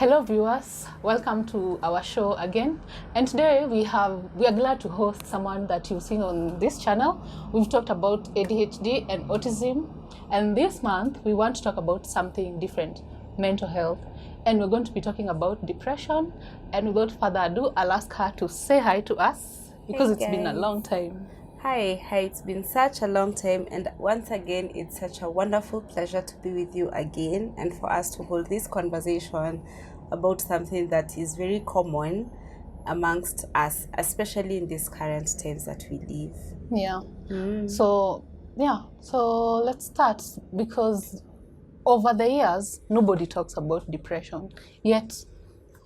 Hello viewers, welcome to our show again. And today we are glad to host someone that you've seen on this channel. We've talked about ADHD and autism, and this month we want to talk about something different, mental health. And we're going to be talking about depression. And without further ado, I'll ask her to say hi to us because it's been a long time. Hi, it's been such a long time, and once again it's such a wonderful pleasure to be with you again and for us to hold this conversation about something that is very common amongst us, especially in these current times that we live. Yeah. So let's start, because over the years nobody talks about depression. Yet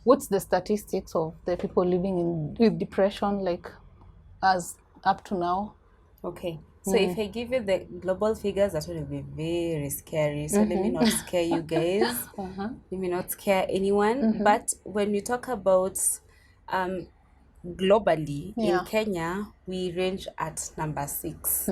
what's the statistics of the people living with depression, like, as up to now? Okay, so if I give you the global figures, that will be very scary. So let me not scare you guys. Let me not scare anyone. But when we talk about globally, in Kenya, we range at number 6.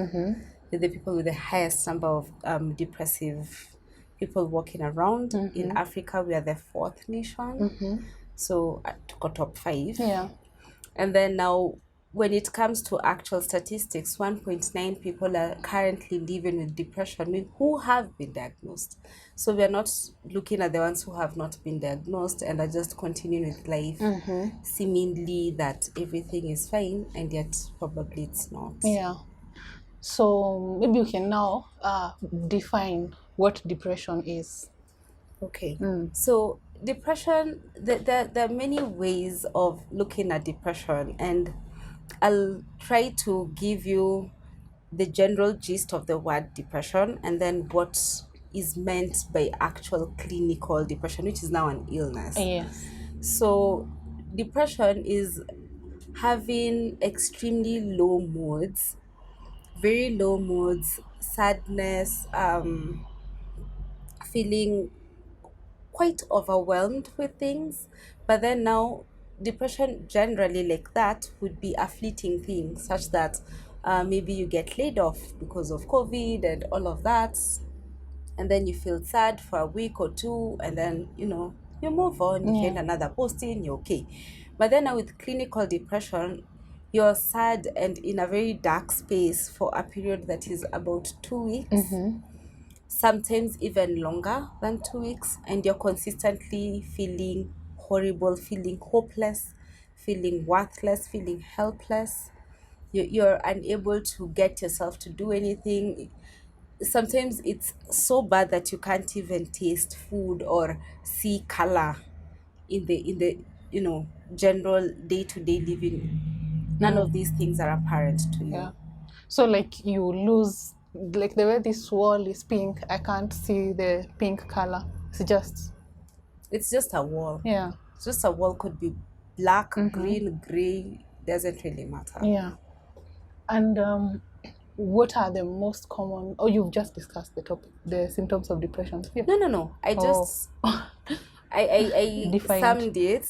With the people with the highest number of depressive people walking around. In Africa, we are the 4th nation. So to top 5. Yeah. And then now, when it comes to actual statistics, 1.9 people are currently living with depression, I mean, who have been diagnosed. So we are not looking at the ones who have not been diagnosed and are just continuing with life, seemingly that everything is fine, and yet probably it's not. Yeah. So maybe you can now define what depression is. Okay. So depression, there are many ways of looking at depression, and I'll try to give you the general gist of the word depression and then what is meant by actual clinical depression, which is now an illness. Yes. So depression is having extremely low moods, very low moods, sadness, feeling quite overwhelmed with things. But then now, depression generally like that would be a fleeting thing, such that maybe you get laid off because of COVID and all of that, and then you feel sad for a week or two, and then you move on, you find another posting, you're okay. But then now with clinical depression, you're sad and in a very dark space for a period that is about 2 weeks, sometimes even longer than 2 weeks, and you're consistently feeling horrible, feeling hopeless, feeling worthless, feeling helpless. You're unable to get yourself to do anything. Sometimes it's so bad that you can't even taste food or see color in the general day-to-day living. None of these things are apparent to you. Yeah. So like you lose, like the way this wall is pink, I can't see the pink color. It's just a wall. Yeah. It's just a wall. Could be black, green, gray, doesn't really matter. Yeah. And what are the most common, you've just discussed the topic, the symptoms of depression? Yeah. No. I just I summed it.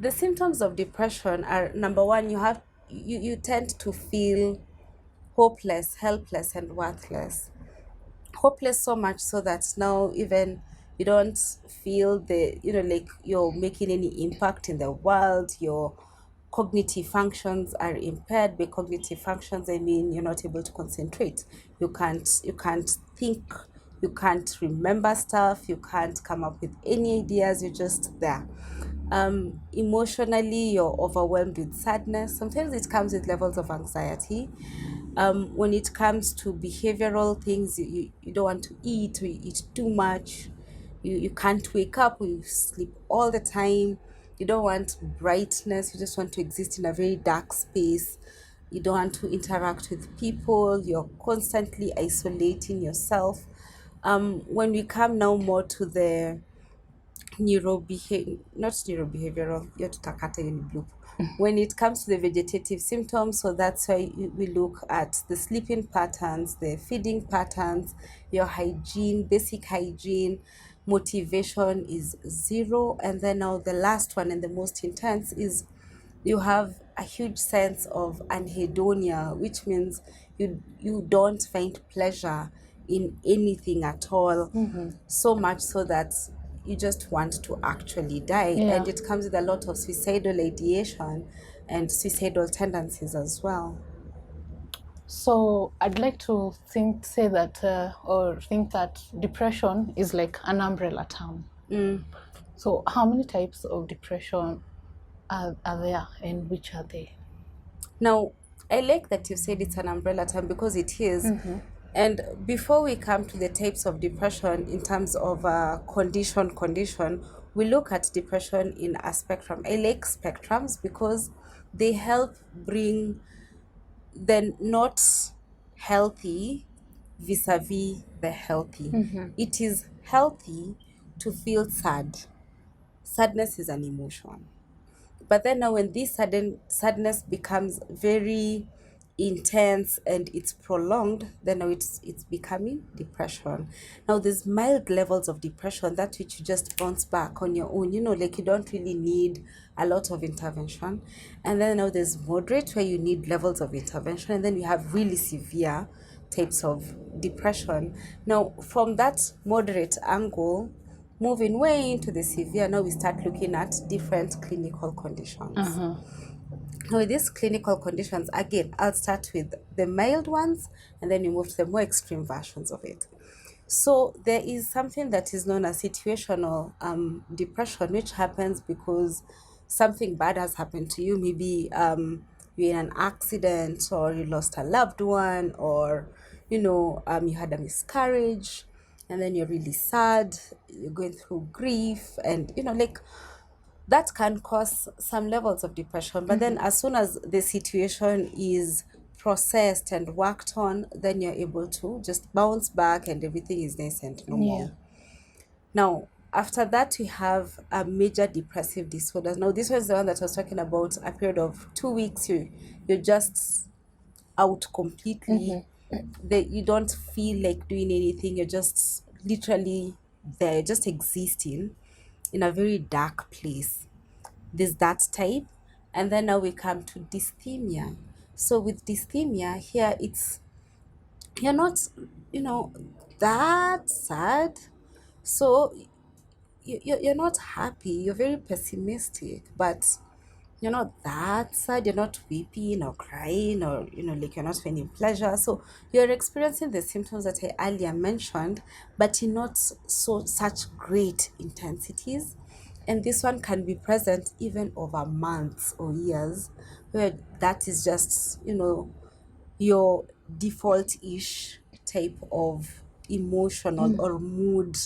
The symptoms of depression are, number one, you tend to feel hopeless, helpless, and worthless. Hopeless so much so that now even you don't feel like you're making any impact in the world. Your cognitive functions are impaired. By cognitive functions, I mean you're not able to concentrate. You can't think. You can't remember stuff. You can't come up with any ideas. You're just there. Emotionally, you're overwhelmed with sadness. Sometimes it comes with levels of anxiety. When it comes to behavioral things, you don't want to eat, or you eat too much. You can't wake up, or you sleep all the time. You don't want brightness. You just want to exist in a very dark space. You don't want to interact with people. You're constantly isolating yourself. When we come now more to the not neurobehavioral, you have to takata in blue. When it comes to the vegetative symptoms, so that's why we look at the sleeping patterns, the feeding patterns, your hygiene, basic hygiene. Motivation is 0. And then now the last one and the most intense is you have a huge sense of anhedonia, which means you don't find pleasure in anything at all. So much so that you just want to actually die. Yeah. And it comes with a lot of suicidal ideation and suicidal tendencies as well. So I'd like to say that or think that depression is like an umbrella term. So how many types of depression are there, and which are they? Now, I like that you said it's an umbrella term because it is. And before we come to the types of depression in terms of condition, we look at depression in a spectrum. I like spectrums because they help bring the not healthy vis-a-vis the healthy. It is healthy to feel sad. Sadness is an emotion. But then now when this sadness becomes very intense and it's prolonged, then now it's becoming depression. Now there's mild levels of depression, that which you just bounce back on your own, like you don't really need a lot of intervention. And then now there's moderate, where you need levels of intervention, and then you have really severe types of depression. Now from that moderate angle, moving way into the severe, now we start looking at different clinical conditions. Now, with these clinical conditions, again, I'll start with the mild ones, and then we move to the more extreme versions of it. So there is something that is known as situational depression, which happens because something bad has happened to you. Maybe you're in an accident, or you lost a loved one, or you had a miscarriage, and then you're really sad, you're going through grief, and like that can cause some levels of depression. But then as soon as the situation is processed and worked on, then you're able to just bounce back and everything is nice and normal. Yeah. Now, after that, we have a major depressive disorder. Now, this was the one that I was talking about, a period of 2 weeks, you're just out completely. You don't feel like doing anything. You're just literally there, just existing in a very dark place. There's that type. And then now we come to dysthymia. So with dysthymia here, you're not, that sad. So you're not happy. You're very pessimistic, but you're not that sad. You're not weeping or crying, or like you're not feeling pleasure. So you're experiencing the symptoms that I earlier mentioned, but in not such great intensities. And this one can be present even over months or years, where that is just your default-ish type of emotional or mood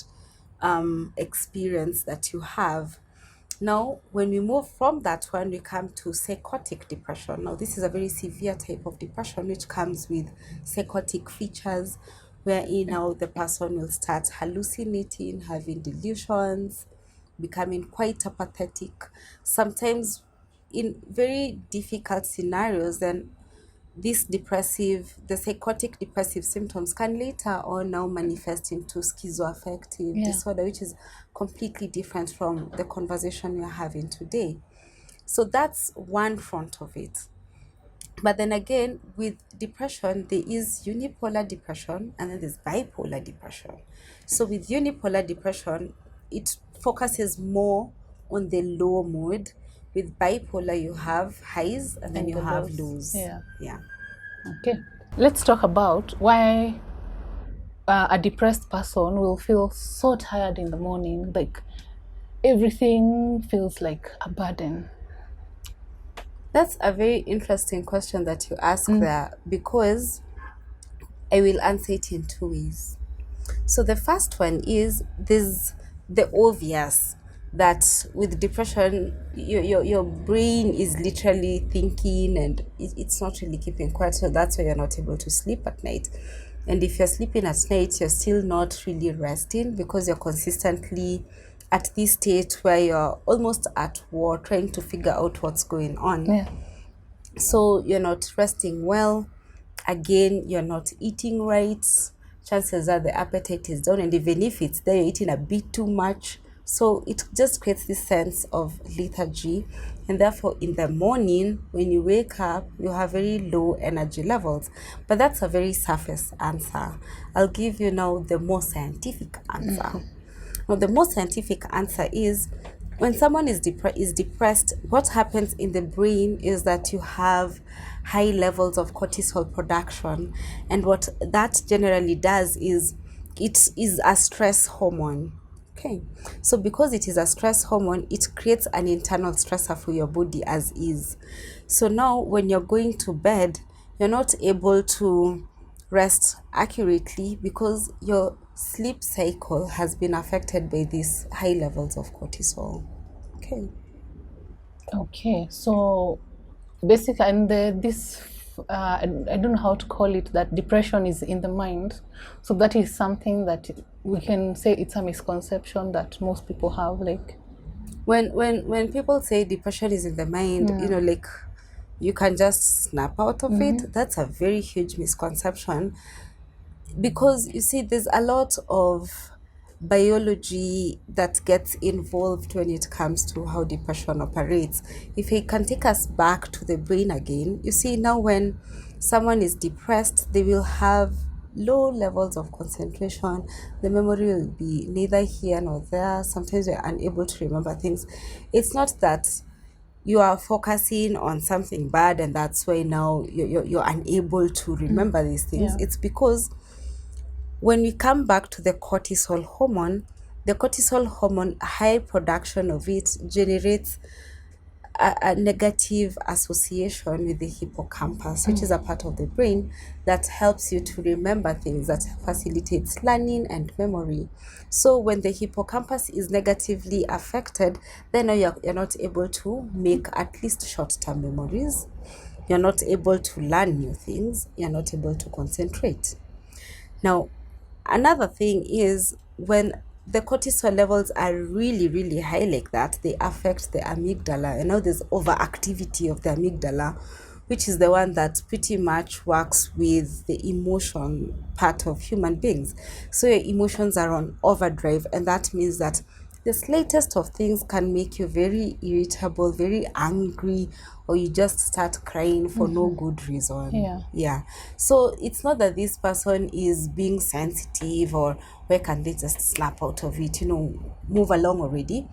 experience that you have. Now, when we move from that one, we come to psychotic depression. Now, this is a very severe type of depression which comes with psychotic features, wherein now the person will start hallucinating, having delusions, becoming quite apathetic. Sometimes in very difficult scenarios, then the psychotic depressive symptoms can later on now manifest into schizoaffective disorder, which is completely different from the conversation we're having today. So that's one front of it. But then again, with depression, there is unipolar depression and then there's bipolar depression. So with unipolar depression, it focuses more on the low mood. With bipolar, you have highs and then you have lows. Yeah. Okay. Let's talk about why a depressed person will feel so tired in the morning, like everything feels like a burden. That's a very interesting question that you ask there, because I will answer it in two ways. So the first one is, there's the obvious, that with depression, your brain is literally thinking and it's not really keeping quiet. So that's why you're not able to sleep at night. And if you're sleeping at night, you're still not really resting, because you're consistently at this state where you're almost at war, trying to figure out what's going on. So you're not resting well. Again, you're not eating right. Chances are the appetite is down, and even if it's there, you're eating a bit too much. So it just creates this sense of lethargy, and therefore in the morning when you wake up, you have very low energy levels. But that's a very surface answer. I'll give you now the more scientific answer. Now, the most scientific answer is when someone is depressed, what happens in the brain is that you have high levels of cortisol production, and what that generally does is it is a stress hormone. Okay, so because it is a stress hormone, it creates an internal stressor for your body as is. So now when you're going to bed, you're not able to rest accurately because your sleep cycle has been affected by these high levels of cortisol. Okay. Okay, so basically, and this I don't know how to call it, that depression is in the mind. So that is something that we can say it's a misconception that most people have. Like when people say depression is in the mind, like you can just snap out of it, that's a very huge misconception. Because you see, there's a lot of biology that gets involved when it comes to how depression operates. If I can take us back to the brain again, you see, now when someone is depressed, they will have low levels of concentration. The memory will be neither here nor there. Sometimes you're unable to remember things. It's not that you are focusing on something bad and that's why now you're unable to remember these things. Yeah. It's because when we come back to the cortisol hormone, high production of it generates a negative association with the hippocampus, which is a part of the brain that helps you to remember things, that facilitates learning and memory. So when the hippocampus is negatively affected, then you're not able to make at least short-term memories. You're not able to learn new things. You're not able to concentrate. Now, another thing is when the cortisol levels are really, really high like that, they affect the amygdala. And now there's overactivity of the amygdala, which is the one that pretty much works with the emotion part of human beings. So your emotions are on overdrive, and that means that the slightest of things can make you very irritable, very angry, or you just start crying for no good reason. Yeah. So it's not that this person is being sensitive or where can they just slap out of it, move along already.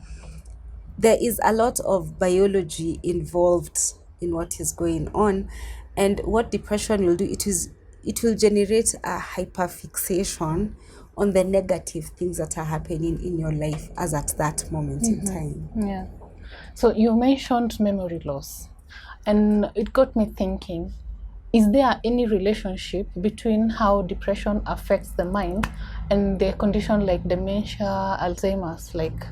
There is a lot of biology involved in what is going on, and what depression will do, it will generate a hyperfixation on the negative things that are happening in your life as at that moment in time. Yeah. So you mentioned memory loss, and it got me thinking, is there any relationship between how depression affects the mind and the condition like dementia, Alzheimer's, like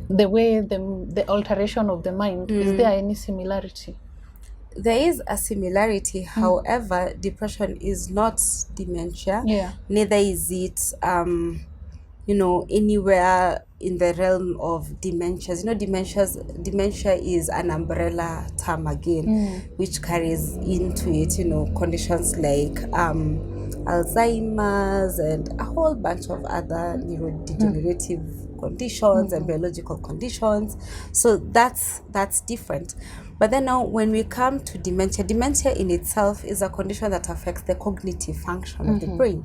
the way the alteration of the mind, is there any similarity? There is a similarity. However, depression is not dementia. Yeah. Neither is it anywhere in the realm of dementias. Dementia is an umbrella term again, which carries into it, conditions like Alzheimer's and a whole bunch of other neurodegenerative conditions and biological conditions. So that's different. But then now when we come to dementia in itself is a condition that affects the cognitive function of the brain.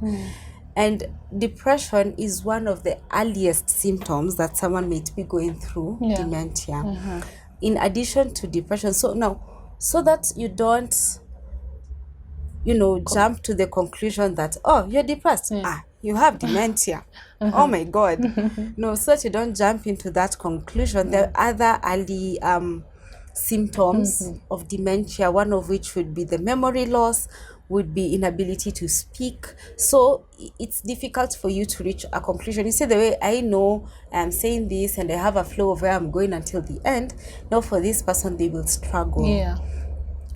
And depression is one of the earliest symptoms that someone might be going through dementia. In addition to depression, so that you don't, jump to the conclusion that, oh, you're depressed. You have dementia. Oh my God. No, so that you don't jump into that conclusion. There are other early symptoms of dementia, one of which would be the memory loss, would be inability to speak. So it's difficult for you to reach a conclusion. You see, the way I know I'm saying this and I have a flow of where I'm going until the end. Now for this person, they will struggle. Yeah.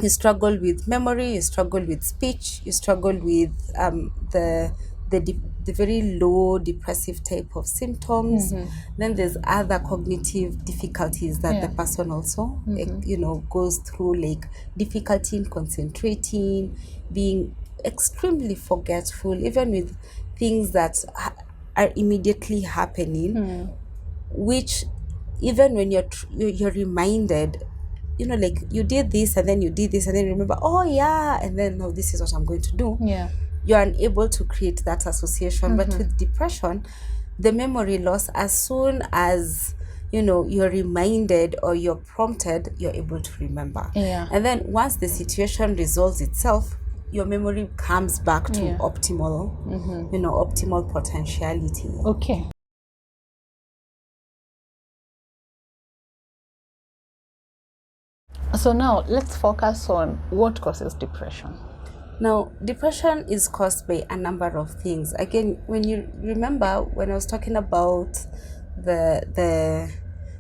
You struggle with memory, you struggle with speech, you struggle with the very low depressive type of symptoms. Then there's other cognitive difficulties that the person also goes through, like difficulty in concentrating, being extremely forgetful, even with things that are immediately happening, which even when you're reminded, like you did this and then you did this and then you remember, oh yeah, and then no, this is what I'm going to do. Yeah. You're unable to create that association. But with depression, the memory loss, as soon as you're reminded or you're prompted, you're able to remember. Yeah. And then once the situation resolves itself, your memory comes back to optimal optimal potentiality. Okay. So now let's focus on what causes depression. Now, depression is caused by a number of things. Again, when you remember when I was talking about the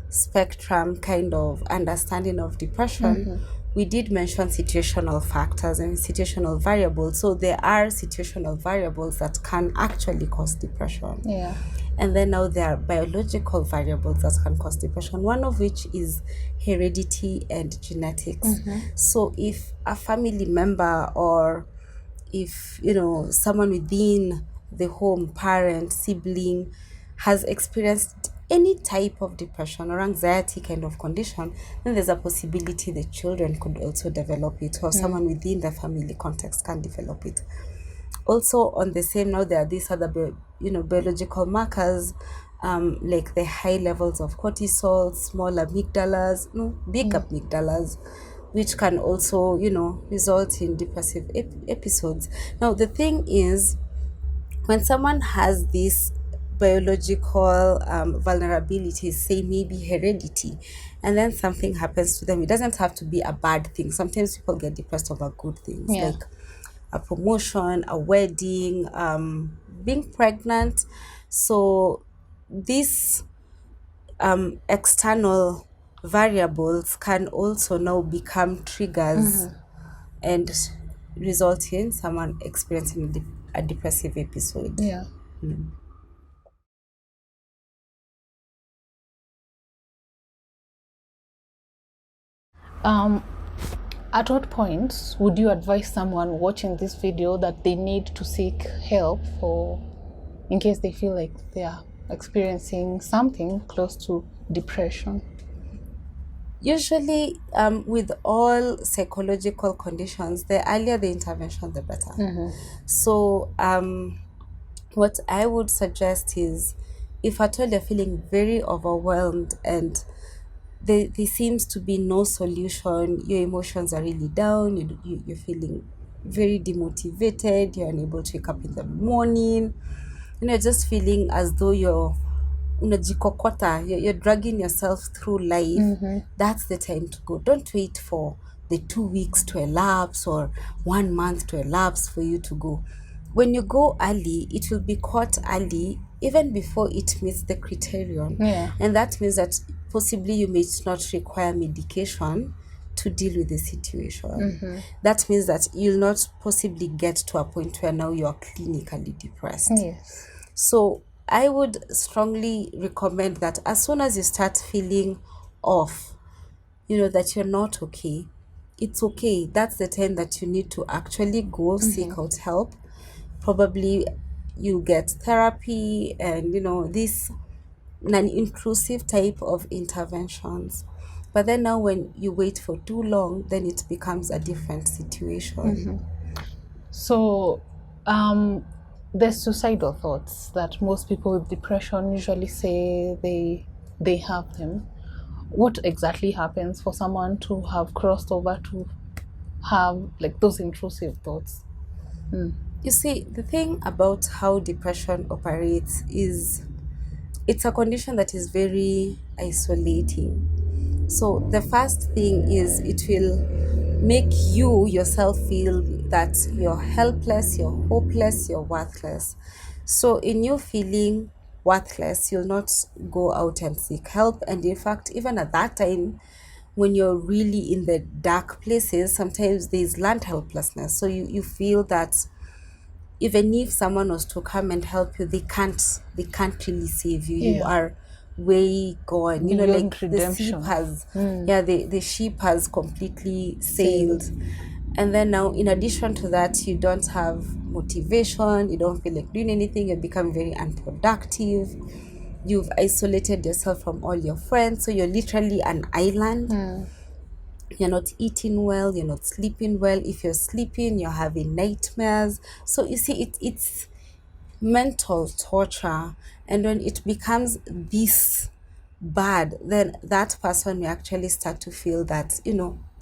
spectrum kind of understanding of depression, we did mention situational factors and situational variables. So there are situational variables that can actually cause depression. Yeah. And then now there are biological variables that can cause depression, one of which is heredity and genetics. So if a family member, or if someone within the home, parent, sibling, has experienced any type of depression or anxiety kind of condition, then there's a possibility the children could also develop it, or someone within the family context can develop it. Also, on the same note, there are these other biological markers, like the high levels of cortisol, small amygdalas, big amygdalas, which can also result in depressive episodes. Now the thing is, when someone has this biological vulnerabilities, say maybe heredity, and then something happens to them, it doesn't have to be a bad thing. Sometimes people get depressed over good things, Yeah. like a promotion, a wedding, being pregnant. So these external variables can also now become triggers and result in someone experiencing a depressive episode. Yeah. At what point would you advise someone watching this video that they need to seek help, for in case they feel like they are experiencing something close to depression? Usually, with all psychological conditions, the earlier the intervention, the better. So, what I would suggest is, if at all you're feeling very overwhelmed and there seems to be no solution, your emotions are really down, you're feeling very demotivated, you're unable to wake up in the morning, just feeling as though you're unajikokota, you're dragging yourself through life, that's the time to go. Don't wait for the 2 weeks to elapse or 1 month to elapse for you to go. When you go early, it will be caught early, even before it meets the criterion. Yeah. And that means that possibly you may not require medication to deal with the situation. That means that you'll not possibly get to a point where now you're clinically depressed. Yes. So I would strongly recommend that as soon as you start feeling off, that you're not okay, it's okay. That's the time that you need to actually go seek out help. Probably you get therapy and, this non-intrusive type of interventions. But then now when you wait for too long, then it becomes a different situation. So, the suicidal thoughts that most people with depression usually say they have them. What exactly happens for someone to have crossed over to have like those intrusive thoughts? You see, the thing about how depression operates is it's a condition that is very isolating. So the first thing is it will make you yourself feel that you're helpless, you're hopeless, you're worthless. So in you feeling worthless, you'll not go out and seek help. And in fact, even at that time, when you're really in the dark places, sometimes there's learned helplessness. So you feel that even if someone was to come and help you, they can't really save you. You Yeah. are way gone, Beyond like the ship redemption. has the ship has completely sailed. And then now, in addition to that, you don't have motivation, you don't feel like doing anything, you become very unproductive, you've isolated yourself from all your friends, so you're literally an island. You're not eating well, you're not sleeping well. If you're sleeping, you're having nightmares. So you see, it's mental torture. And when it becomes this bad, then that person may actually start to feel that,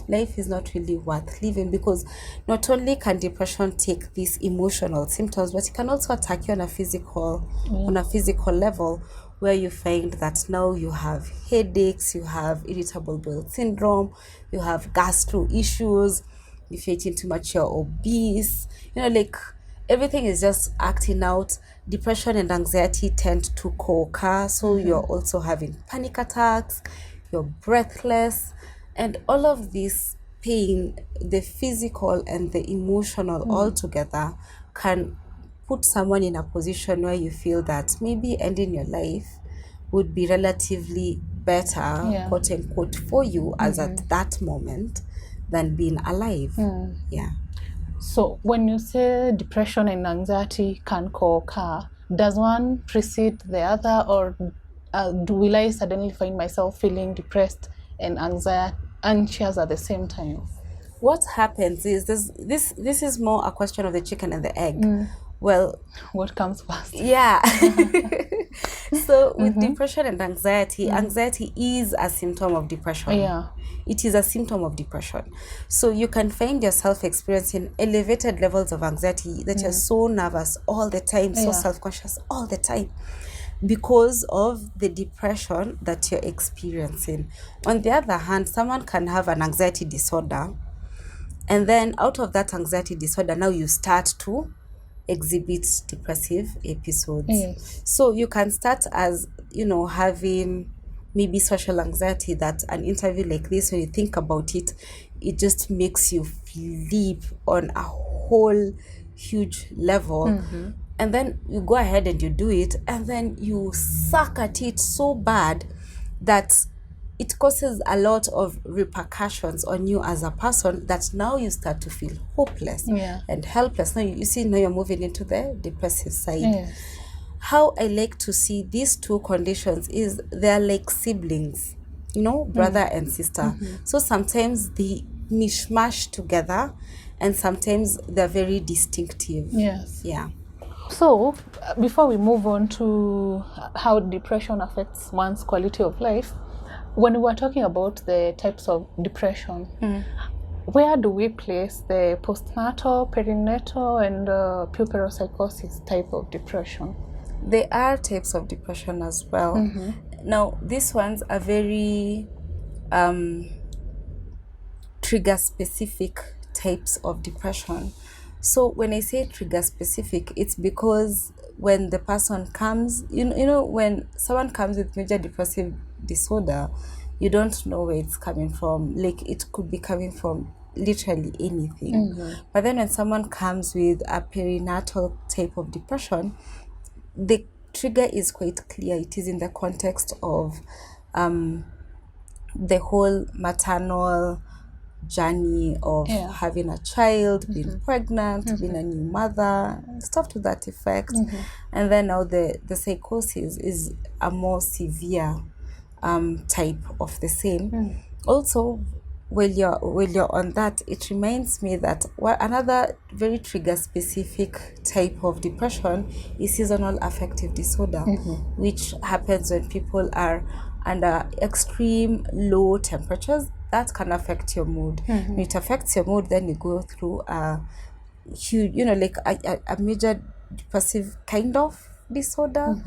life is not really worth living, because not only can depression take these emotional symptoms, but it can also attack you on a physical level, where you find that now you have headaches, you have irritable bowel syndrome, you have gastro issues, if you're eating too much, you're obese, like everything is just acting out. Depression and anxiety tend to co-occur, so you're also having panic attacks, you're breathless, and all of this pain, the physical and the emotional all together, can put someone in a position where you feel that maybe ending your life would be relatively better, Yeah. quote unquote, for you as at that moment, than being alive. Yeah. So when you say depression and anxiety can co-occur, does one precede the other, or will I suddenly find myself feeling depressed and anxious at the same time? What happens is this is more a question of the chicken and the egg. Well, What comes first? yeah. So with depression and anxiety, anxiety is a symptom of depression. Yeah. It is a symptom of depression. So you can find yourself experiencing elevated levels of anxiety, that you're so nervous all the time, so self-conscious all the time, because of the depression that you're experiencing. On the other hand, someone can have an anxiety disorder, and then out of that anxiety disorder, now you start to exhibit depressive episodes. Yes. So you can start as, having maybe social anxiety, that an interview like this, when you think about it, it just makes you flip on a whole huge level. And then you go ahead and you do it, and then you suck at it so bad that it causes a lot of repercussions on you as a person, that now you start to feel hopeless and helpless. Now you see, now you're moving into the depressive side. Yes. How I like to see these two conditions is they're like siblings, brother and sister. So sometimes they mishmash together, and sometimes they're very distinctive. Yes. Yeah. So, before we move on to how depression affects one's quality of life, when we were talking about the types of depression, where do we place the postnatal, perinatal, and puerperal psychosis type of depression? There are types of depression as well. Now, these ones are very trigger-specific types of depression. So when I say trigger-specific, it's because when the person comes, when someone comes with major depressive disorder, you don't know where it's coming from. Like, it could be coming from literally anything. But then when someone comes with a perinatal type of depression, the trigger is quite clear. It is in the context of the whole maternal journey of having a child, being pregnant, being a new mother, stuff to that effect. And then now the psychosis is a more severe type of the same. Also, while you're on that, it reminds me that another very trigger specific type of depression is seasonal affective disorder, which happens when people are under extreme low temperatures. That can affect your mood. When it affects your mood, then you go through a huge, like a major depressive kind of disorder,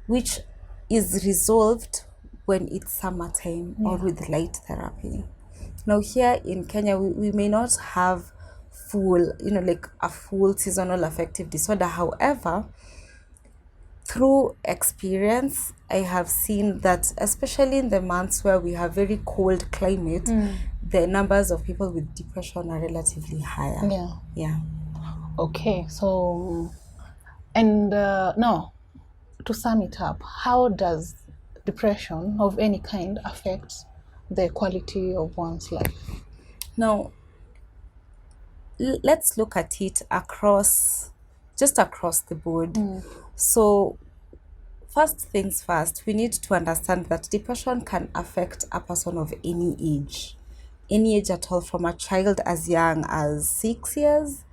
which is resolved when it's summertime or with light therapy. Now here in Kenya, we may not have full, like a full seasonal affective disorder. However, through experience, I have seen that, especially in the months where we have very cold climate, the numbers of people with depression are relatively higher. Yeah. Okay, so, and now, to sum it up, how does depression of any kind affect the quality of one's life? Now, let's look at it across the board. So, first things first, we need to understand that depression can affect a person of any age at all, from a child as young as 6 years,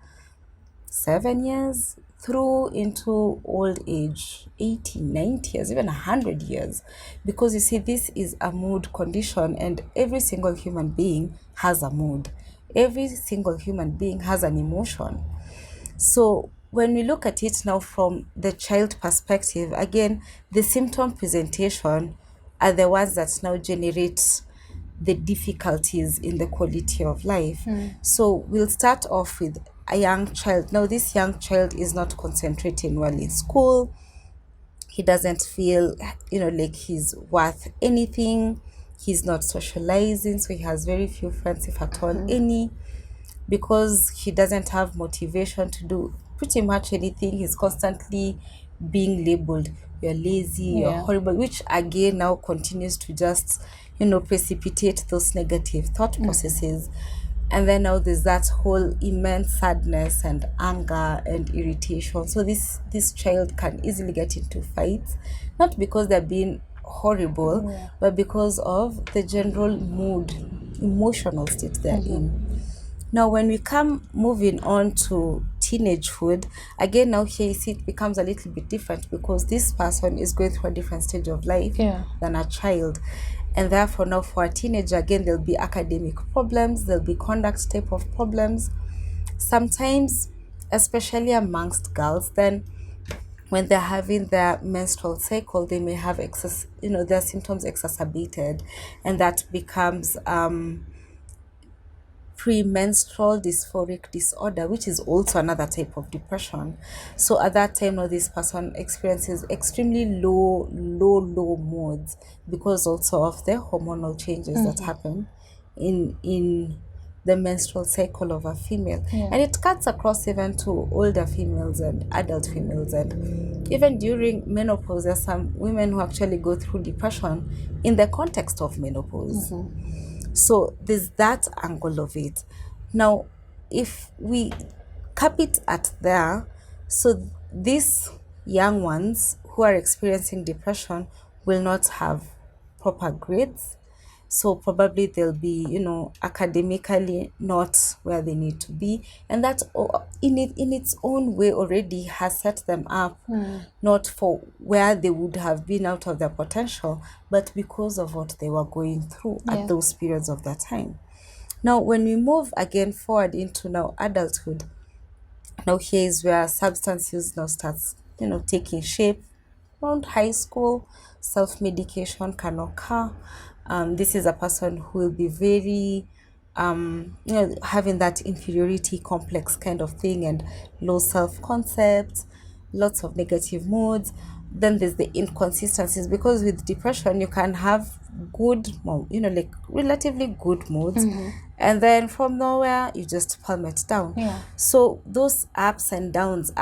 7 years, through into old age, 80, 90 years, even 100 years. Because you see, this is a mood condition, and every single human being has a mood. Every single human being has an emotion. So when we look at it now from the child perspective, again, the symptom presentation are the ones that now generate the difficulties in the quality of life. So we'll start off with a young child. Now, this young child is not concentrating well in school. He doesn't feel, like he's worth anything. He's not socializing, so he has very few friends, if at all any, because he doesn't have motivation to do pretty much anything. He's constantly being labeled, you're lazy, you're Yeah. horrible, which again now continues to just, precipitate those negative thought processes. And then now there's that whole immense sadness and anger and irritation. So this child can easily get into fights, not because they're being horrible, but because of the general mood, emotional state they're in. Now, when we come moving on to teenagehood, again, now here you see it becomes a little bit different, because this person is going through a different stage of life than a child. And therefore, now for a teenager, again, there'll be academic problems, there'll be conduct type of problems. Sometimes, especially amongst girls, then when they're having their menstrual cycle, they may have their symptoms exacerbated, and that becomes premenstrual dysphoric disorder, which is also another type of depression. So at that time, now this person experiences extremely low moods, because also of the hormonal changes that happen in the menstrual cycle of a female. And it cuts across even to older females and adult females, and even during menopause, there are some women who actually go through depression in the context of menopause. So there's that angle of it. Now, if we cap it at there, so these young ones who are experiencing depression will not have proper grades. So probably they'll be, academically not where they need to be. And that in its own way already has set them up not for where they would have been out of their potential, but because of what they were going through at those periods of their time. Now, when we move again forward into now adulthood, now here is where substance use now starts, taking shape. Around high school, self-medication can occur. This is a person who will be very, having that inferiority complex kind of thing, and low self-concept, lots of negative moods. Then there's the inconsistencies, because with depression you can have good, like relatively good moods, and then from nowhere you just plummet down. So those ups and downs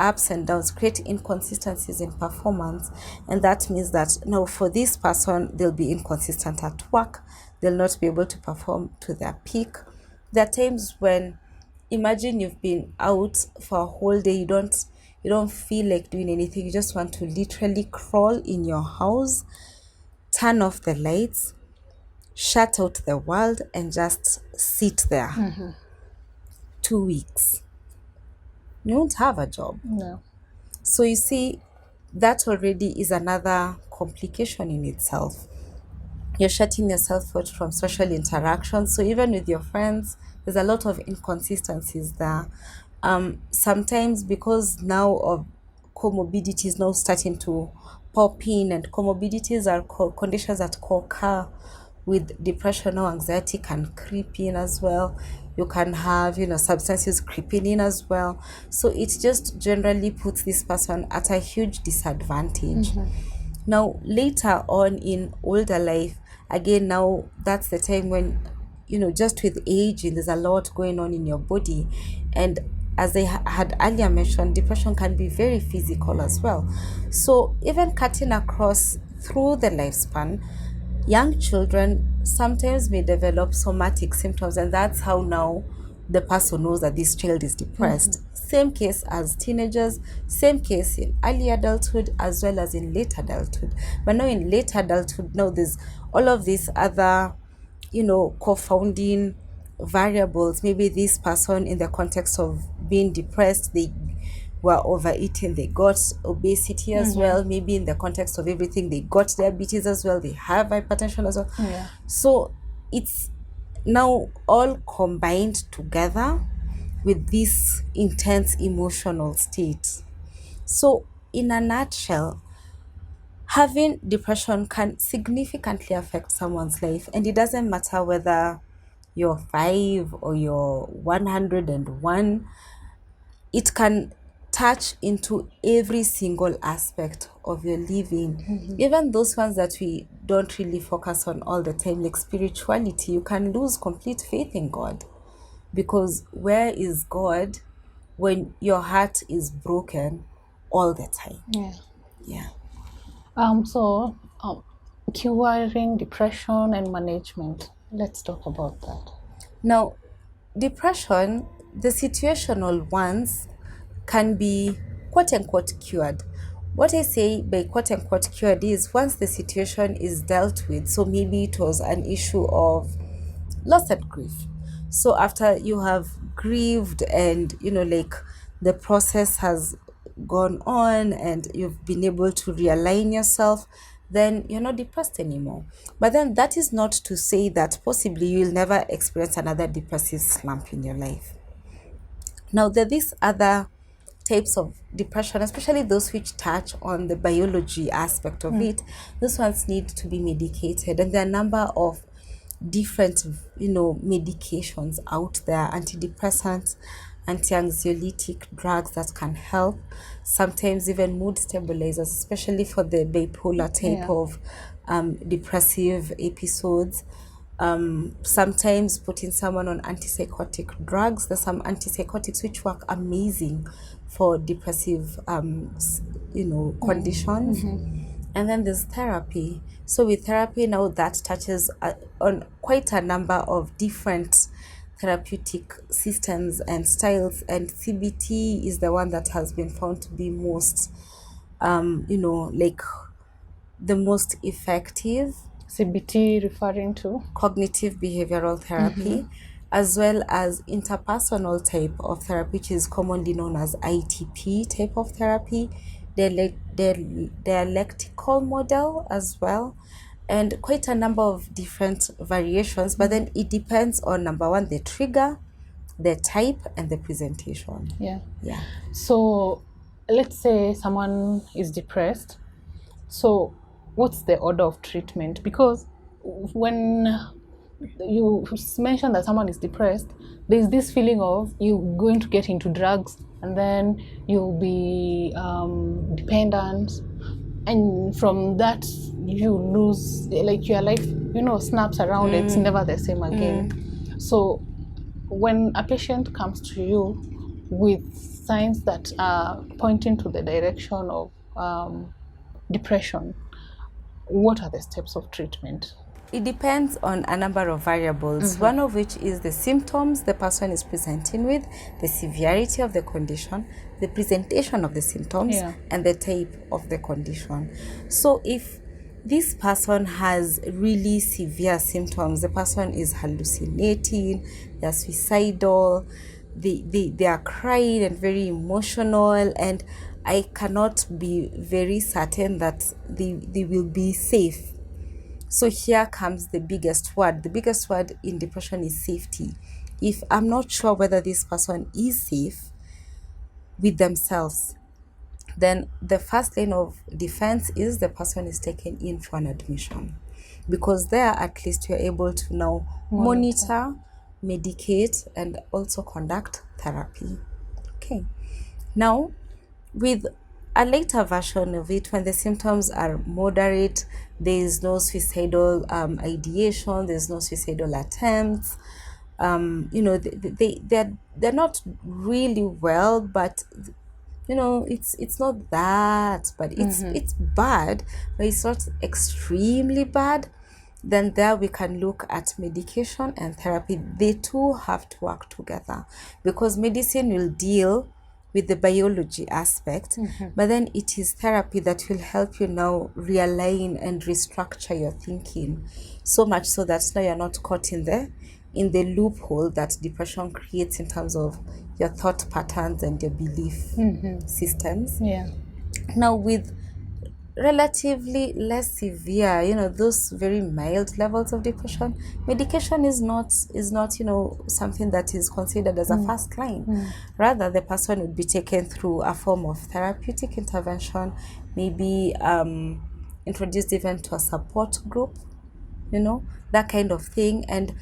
create inconsistencies in performance, and that means that now for this person, they'll be inconsistent at work, they'll not be able to perform to their peak. There are times when, imagine you've been out for a whole day, you don't feel like doing anything, you just want to literally crawl in your house, turn off the lights, shut out the world, and just sit there. 2 weeks, you won't have a job. No. So you see, that already is another complication in itself. You're shutting yourself out from social interaction. So even with your friends, there's a lot of inconsistencies there. Sometimes because now of comorbidities now starting to pop in, and comorbidities are conditions that occur with depression or anxiety can creep in as well. You can have, substance use creeping in as well. So it just generally puts this person at a huge disadvantage. Now, later on in older life, again, now that's the time when, just with aging, there's a lot going on in your body. And as I had earlier mentioned, depression can be very physical as well. So even cutting across through the lifespan, young children sometimes may develop somatic symptoms, and that's how now the person knows that this child is depressed. Same case as teenagers, same case in early adulthood as well as in late adulthood. But now in late adulthood, now there's all of these other, confounding variables. Maybe this person, in the context of being depressed, they were overeating, they got obesity as well. Maybe in the context of everything, they got diabetes as well, they have hypertension as well. Yeah. So it's now all combined together with this intense emotional state. So in a nutshell, having depression can significantly affect someone's life, and it doesn't matter whether you're 5 or you're 101. It can touch into every single aspect of your living. Even those ones that we don't really focus on all the time, like spirituality, you can lose complete faith in God, because where is God when your heart is broken all the time? Yeah. Yeah. So, curing depression and management. Let's talk about that. Now, depression, the situational ones, can be quote unquote cured. What I say by quote unquote cured is once the situation is dealt with, so maybe it was an issue of loss and grief. So after you have grieved and, like the process has gone on and you've been able to realign yourself, then you're not depressed anymore. But then that is not to say that possibly you'll never experience another depressive slump in your life. Now, there are these other types of depression, especially those which touch on the biology aspect of it. Those ones need to be medicated, and there are a number of different, medications out there, antidepressants, anti-anxiolytic drugs that can help, sometimes even mood stabilizers, especially for the bipolar type of depressive episodes. Sometimes putting someone on antipsychotic drugs. There's some antipsychotics which work amazing for depressive conditions. And then there's therapy. So with therapy now, that touches on quite a number of different therapeutic systems and styles, and CBT is the one that has been found to be most like the most effective. CBT referring to? Cognitive behavioral therapy, as well as interpersonal type of therapy, which is commonly known as ITP type of therapy, dialectical model as well, and quite a number of different variations. But then it depends on, number one, the trigger, the type, and the presentation. Yeah. Yeah. So, let's say someone is depressed. So, what's the order of treatment? Because when you mention that someone is depressed, there's this feeling of you going to get into drugs, and then you'll be dependent, and from that you lose, like, your life snaps around. It's never the same again. So when a patient comes to you with signs that are pointing to the direction of depression, what are the steps of treatment? It depends on a number of variables, one of which is the symptoms the person is presenting with, the severity of the condition, the presentation of the symptoms, and the type of the condition. So if this person has really severe symptoms, the person is hallucinating, they're suicidal, they are crying and very emotional, and I cannot be very certain that they will be safe. So here comes the biggest word. The biggest word in depression is safety. If I'm not sure whether this person is safe with themselves, then the first line of defense is the person is taken in for an admission, because there at least you're able to now monitor, medicate, and also conduct therapy. Okay. Now, with a later version of it, when the symptoms are moderate, there is no suicidal ideation, there's no suicidal attempts. They're not really well, but it's not that, but it's bad, but it's not extremely bad. Then there we can look at medication and therapy. They two have to work together, because medicine will deal with the biology aspect, but then it is therapy that will help you now realign and restructure your thinking, so much so that now you're not caught in the in the loophole that depression creates in terms of your thought patterns and your belief systems. Yeah. Now, with relatively less severe, those very mild levels of depression, medication is not something that is considered as a first line. Rather, the person would be taken through a form of therapeutic intervention, maybe introduced even to a support group, that kind of thing, and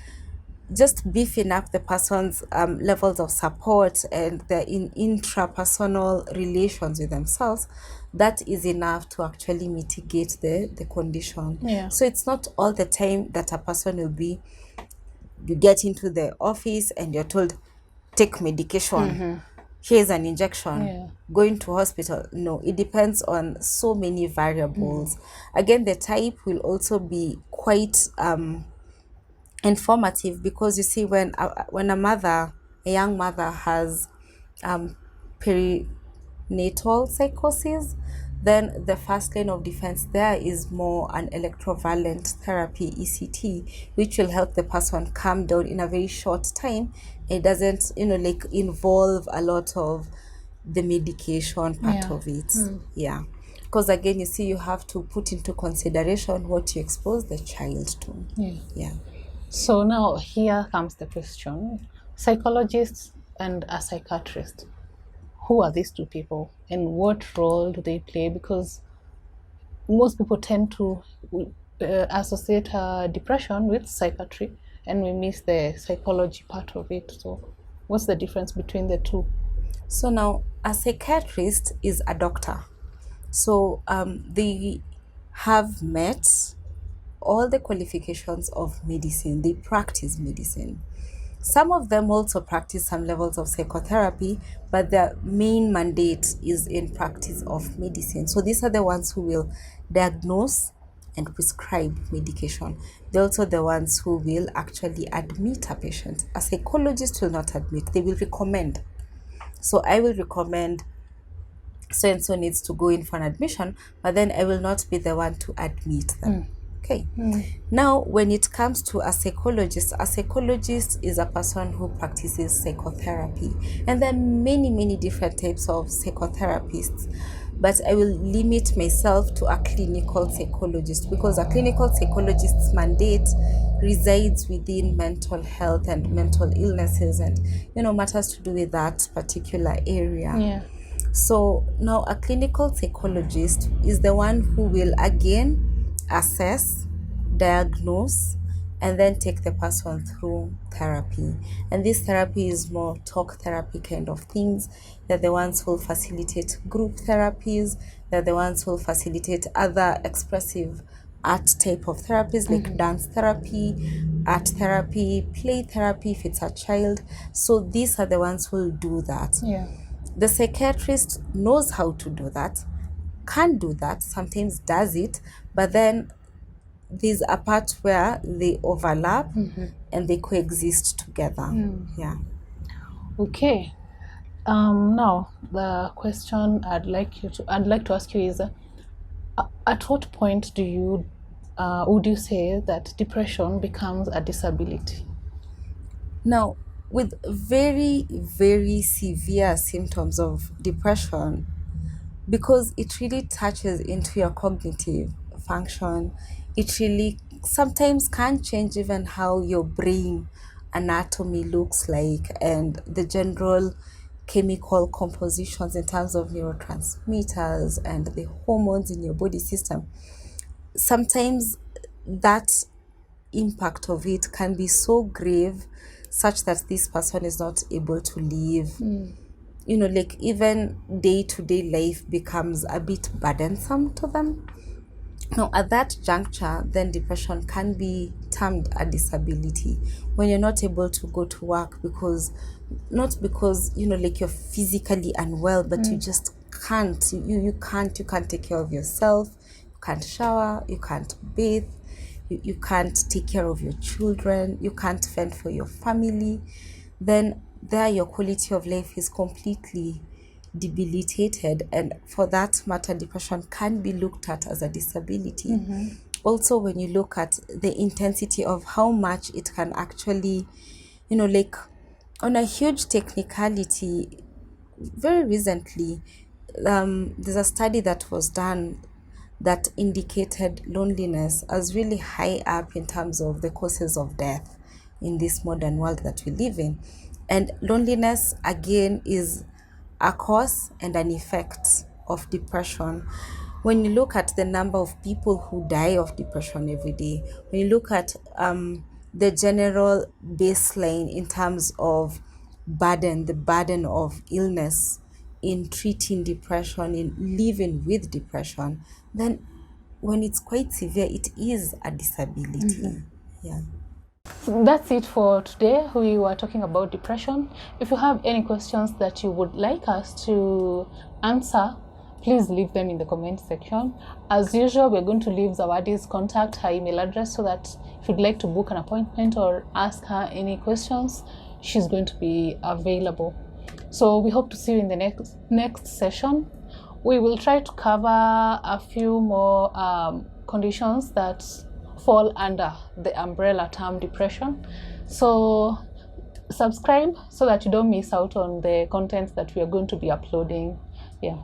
just beefing up the person's levels of support and their intrapersonal relations with themselves, that is enough to actually mitigate the condition. Yeah. So it's not all the time that a person will be, you get into the office and you're told, take medication, here's an injection, Yeah. going to hospital. No, it depends on so many variables. Again, the type will also be quite informative, because you see, when a young mother has perinatal psychosis, then the first line of defense there is more an electrovalent therapy, ECT, which will help the person calm down in a very short time. It doesn't involve a lot of the medication part Yeah. of it. Yeah, because again, you see, you have to put into consideration what you expose the child to. Yeah. So now here comes the question: psychologists and a psychiatrist. Who are these two people, and what role do they play? Because most people tend to associate depression with psychiatry, and we miss the psychology part of it. So, what's the difference between the two? So now, a psychiatrist is a doctor. So they have met all the qualifications of medicine. They practice medicine. Some of them also practice some levels of psychotherapy, but their main mandate is in practice of medicine. So these are the ones who will diagnose and prescribe medication. They're also the ones who will actually admit a patient. A psychologist will not admit, they will recommend. So I will recommend so and so needs to go in for an admission, but then I will not be the one to admit them. Okay. Now, when it comes to a psychologist is a person who practices psychotherapy. And there are many, many different types of psychotherapists. But I will limit myself to a clinical psychologist, because a clinical psychologist's mandate resides within mental health and mental illnesses and, matters to do with that particular area. Yeah. So now a clinical psychologist is the one who will again assess, diagnose, and then take the person through therapy. And this therapy is more talk therapy kind of things. They're the ones who facilitate group therapies. They're the ones who facilitate other expressive art type of therapies like dance therapy, art therapy, play therapy if it's a child. So these are the ones who will do that. Yeah. The psychiatrist knows how to do that, can do that, sometimes does it, but then there's a part where they overlap and they coexist together. Yeah. Okay. Now the question I'd like to ask you is, at what point would you say that depression becomes a disability? Now, with very, very severe symptoms of depression, because it really touches into your cognitive function, it really sometimes can change even how your brain anatomy looks like and the general chemical compositions in terms of neurotransmitters and the hormones in your body system. Sometimes that impact of it can be so grave such that this person is not able to live. Like even day-to-day life becomes a bit burdensome to them. Now, at that juncture, then depression can be termed a disability, when you're not able to go to work not because like you're physically unwell, but you just can't. You can't take care of yourself. You can't shower. You can't bathe. You can't take care of your children. You can't fend for your family. Then there, your quality of life is completely debilitated, and for that matter, depression can be looked at as a disability. also when you look at the intensity of how much it can actually, like on a huge technicality, very recently, there's a study that was done that indicated loneliness as really high up in terms of the causes of death in this modern world that we live in. And loneliness, again, is a cause and an effect of depression. When you look at the number of people who die of depression every day, when you look at the general baseline in terms of the burden of illness in treating depression, in living with depression, then when it's quite severe, it is a disability. Yeah. That's it for today. We were talking about depression. If you have any questions that you would like us to answer, please leave them in the comment section. As usual, we're going to leave Zawadi's contact, her email address, so that if you'd like to book an appointment or ask her any questions, she's going to be available. So we hope to see you in the next session. We will try to cover a few more conditions that fall under the umbrella term depression. So subscribe so that you don't miss out on the content that we are going to be uploading. Yeah.